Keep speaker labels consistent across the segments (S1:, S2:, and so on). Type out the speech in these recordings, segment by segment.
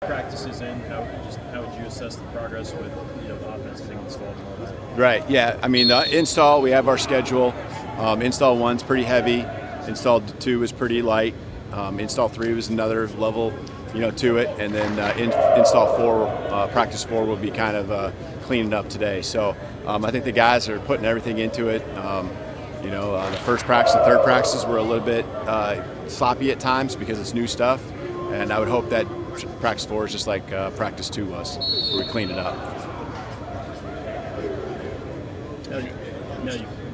S1: Practices in, how would you assess the progress with the offense being installed and all that?
S2: Right. Yeah. I mean, the install, we have our schedule. Install 1's pretty heavy. Install 2 was pretty light. Install 3 was another level, to it, and then install 4, practice 4 will be kind of cleaning up today. So I think the guys are putting everything into it. The first practice and third practices were a little bit sloppy at times because it's new stuff, and I would hope that practice 4 is just like practice 2 was, where we cleaned it up.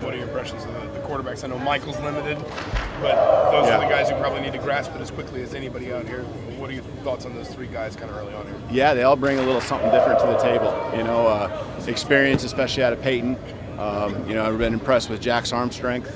S3: What are your impressions of the quarterbacks? I know Michael's limited, but those are the guys who probably need to grasp it as quickly as anybody out here. What are your thoughts on those 3 guys kind of early on here?
S2: Yeah, they all bring a little something different to the table. Experience, especially out of Peyton. I've been impressed with Jack's arm strength.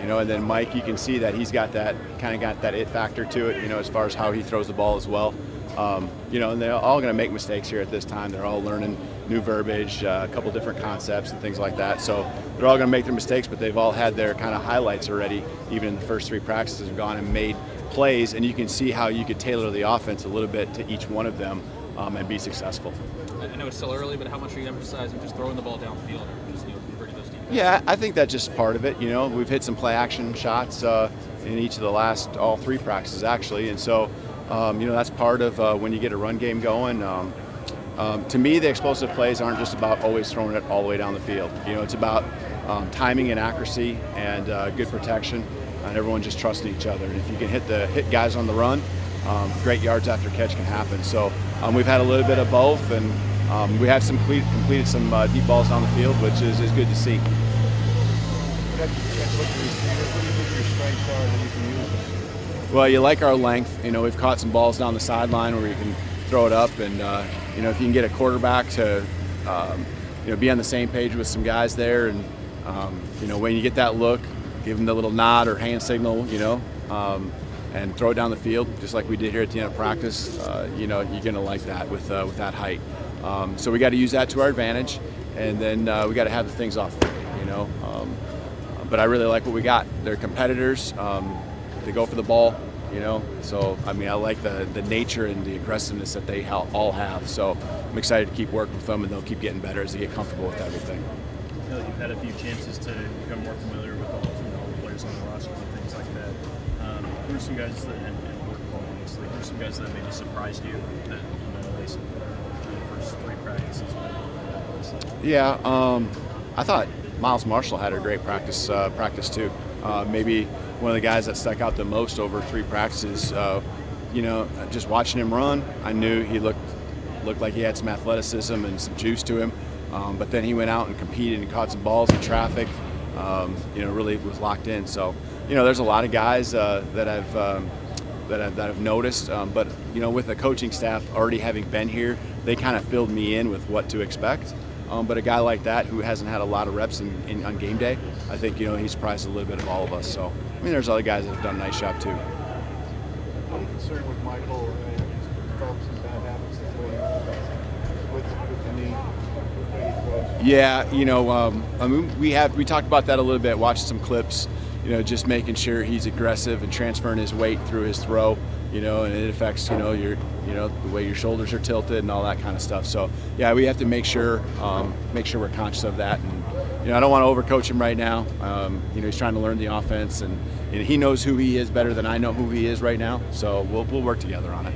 S2: And then Mike, you can see that he's got that it factor to it, as far as how he throws the ball as well. And they're all going to make mistakes here at this time. They're all learning new verbiage, a couple different concepts and things like that. So they're all going to make their mistakes, but they've all had their kind of highlights already, even in the first 3 practices, have gone and made plays, and you can see how you could tailor the offense a little bit to each one of them and be successful.
S4: I know it's still early, but how much are you emphasizing just throwing the ball downfield or just converting those deep?
S2: Yeah, I think that's just part of it. We've hit some play action shots in each of the last all 3 practices actually, and so that's part of when you get a run game going. To me, the explosive plays aren't just about always throwing it all the way down the field. It's about timing and accuracy and good protection, and everyone just trusting each other. And if you can hit guys on the run, great yards after catch can happen. So we've had a little bit of both, and we have completed some deep balls down the field, which is good to see.
S3: What do you think your strengths are that you can use?
S2: Well, you like our length. We've caught some balls down the sideline where you can throw it up, and if you can get a quarterback to be on the same page with some guys there, and when you get that look, give them the little nod or hand signal, and throw it down the field just like we did here at the end of practice. You're going to like that with that height. So we got to use that to our advantage, and then we got to have the things off. But I really like what we got. They're competitors. They go for the ball. So I like the nature and the aggressiveness that they all have. So I'm excited to keep working with them, and they'll keep getting better as they get comfortable with everything.
S1: You've had a few chances to become more familiar with all the players on the roster and things like that. Who are some guys that, and work ball, obviously, who are some guys that maybe surprised you that at least the first 3 practices?
S2: Yeah, I thought Miles Marshall had a great practice too. Maybe one of the guys that stuck out the most over 3 practices. Just watching him run, I knew he looked like he had some athleticism and some juice to him. But then he went out and competed and caught some balls in traffic. Really was locked in. So there's a lot of guys that I've noticed. But with the coaching staff already having been here, they kind of filled me in with what to expect. But a guy like that who hasn't had a lot of reps on game day, I think he surprised a little bit of all of us. So there's other guys that have done a nice job too.
S3: Are you concerned with Michael developing some bad habits that way with the knee?
S2: Yeah, we talked about that a little bit. Watched some clips. Just making sure he's aggressive and transferring his weight through his throw. And it affects the way your shoulders are tilted and all that kind of stuff. So yeah, we have to make sure we're conscious of that. And I don't want to overcoach him right now. He's trying to learn the offense, and he knows who he is better than I know who he is right now. So we'll work together on it.